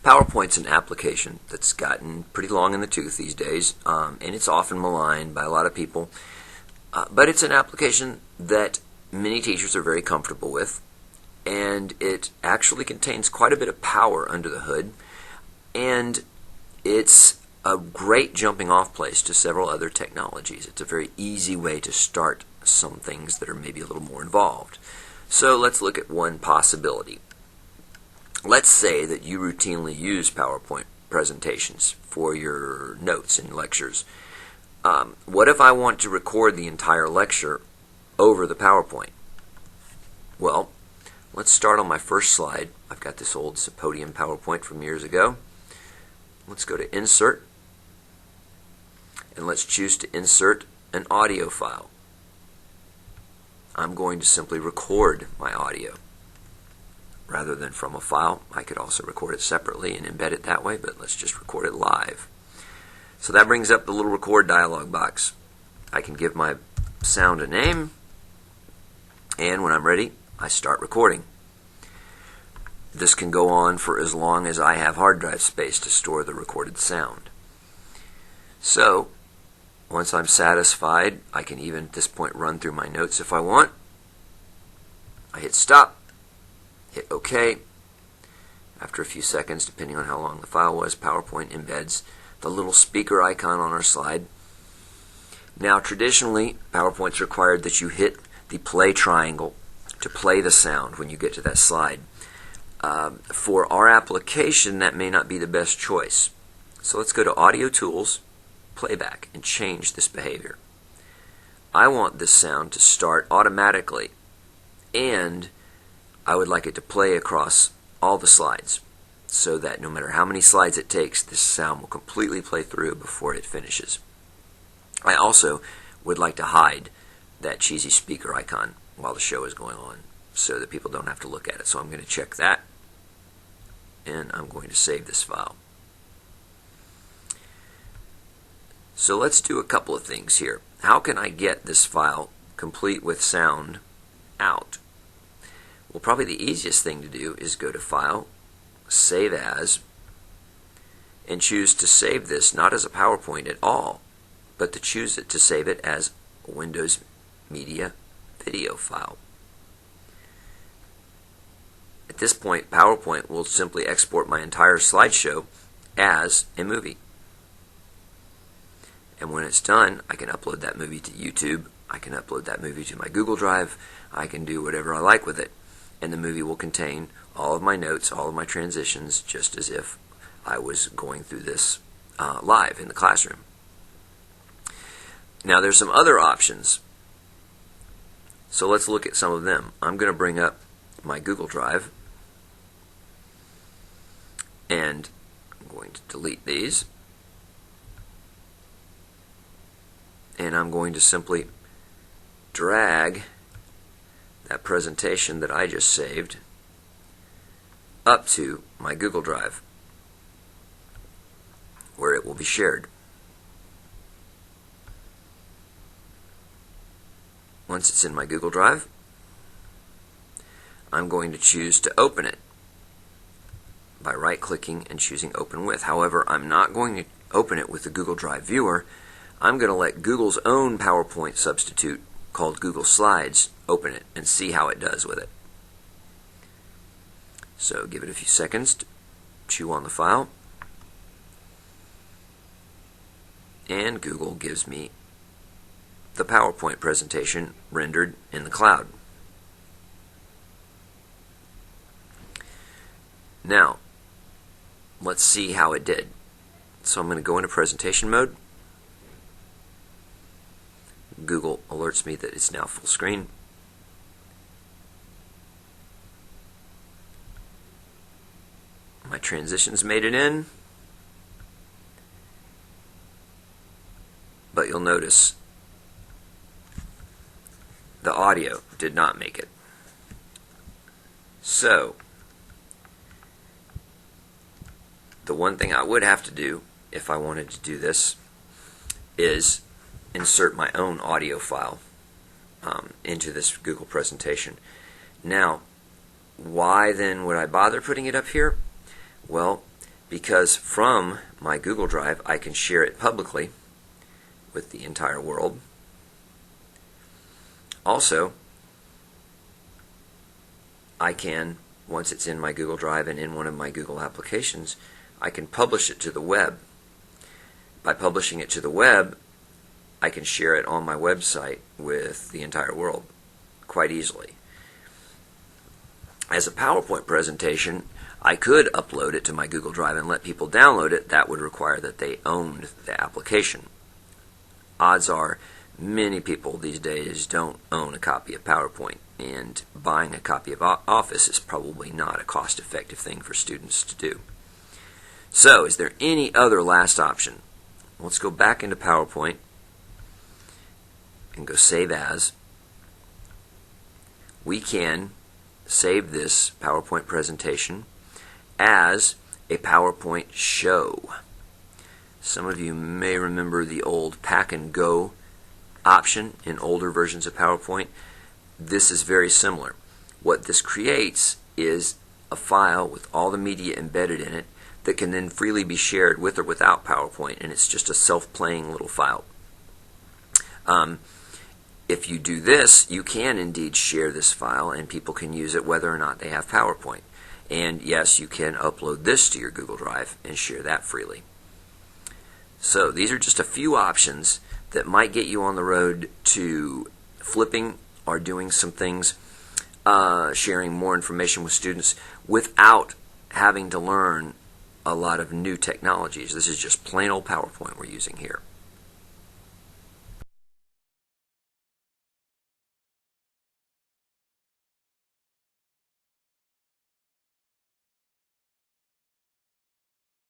PowerPoint's an application that's gotten pretty long in the tooth these days, and it's often maligned by a lot of people. But it's an application that many teachers are very comfortable with, and it actually contains quite a bit of power under the hood, and it's a great jumping off place to several other technologies. It's a very easy way to start some things that are maybe a little more involved. So let's look at one possibility. Let's say that you routinely use PowerPoint presentations for your notes and lectures. What if I want to record the entire lecture over the PowerPoint? Well, let's start on my first slide. I've got this old Podium PowerPoint from years ago. Let's go to Insert, and let's choose to insert an audio file. I'm going to simply record my audio. Rather than from a file, I could also record it separately and embed it that way, but let's just record it live. So that brings up the little record dialog box. I can give my sound a name, and when I'm ready, I start recording. This can go on for as long as I have hard drive space to store the recorded sound. So, once I'm satisfied, I can even at this point run through my notes if I want. I hit stop, hit OK. After a few seconds, depending on how long the file was, PowerPoint embeds the little speaker icon on our slide. Now, traditionally, PowerPoint's required that you hit the play triangle to play the sound when you get to that slide. For our application, that may not be the best choice. So let's go to Audio Tools, Playback, and change this behavior. I want this sound to start automatically, and I would like it to play across all the slides so that no matter how many slides it takes, this sound will completely play through before it finishes. I also would like to hide that cheesy speaker icon while the show is going on so that people don't have to look at it. So I'm going to check that, and I'm going to save this file. So let's do a couple of things here. How can I get this file complete with sound out? Well, probably the easiest thing to do is go to File, Save As, and choose to save this not as a PowerPoint at all, but to choose it to save it as a Windows Media video file. At this point, PowerPoint will simply export my entire slideshow as a movie. And when it's done, I can upload that movie to YouTube, I can upload that movie to my Google Drive, I can do whatever I like with it. And the movie will contain all of my notes, all of my transitions, just as if I was going through this live in the classroom. Now there's some other options. So let's look at some of them. I'm going to bring up my Google Drive, and I'm going to delete these. And I'm going to simply drag that presentation that I just saved up to my Google Drive, where it will be shared. Once it's in my Google Drive, I'm going to choose to open it by right-clicking and choosing Open With. However, I'm not going to open it with the Google Drive viewer. I'm going to let Google's own PowerPoint substitute called Google Slides open it and see how it does with it. So give it a few seconds to chew on the file, and Google gives me the PowerPoint presentation rendered in the cloud. Now, let's see how it did. So I'm going to go into presentation mode. Google alerts me that it's now full screen. My transitions made it in, but you'll notice the audio did not make it. So, the one thing I would have to do if I wanted to do this is insert my own audio file into this Google presentation. Now, why then would I bother putting it up here? Well, because from my Google Drive I can share it publicly with the entire world. Also, I can, once it's in my Google Drive and in one of my Google applications, I can publish it to the web. By publishing it to the web, I can share it on my website with the entire world quite easily. As a PowerPoint presentation, I could upload it to my Google Drive and let people download it. That would require that they owned the application. Odds are many people these days don't own a copy of PowerPoint, and buying a copy of Office is probably not a cost-effective thing for students to do. So, is there any other last option? Let's go back into PowerPoint and go Save As. We can save this PowerPoint presentation as a PowerPoint show. Some of you may remember the old Pack and Go option in older versions of PowerPoint. This is very similar. What this creates is a file with all the media embedded in it that can then freely be shared with or without PowerPoint, and it's just a self-playing little file. If you do this, you can indeed share this file and people can use it whether or not they have PowerPoint. And yes, you can upload this to your Google Drive and share that freely. So these are just a few options that might get you on the road to flipping or doing some things, sharing more information with students without having to learn a lot of new technologies. This is just plain old PowerPoint we're using here.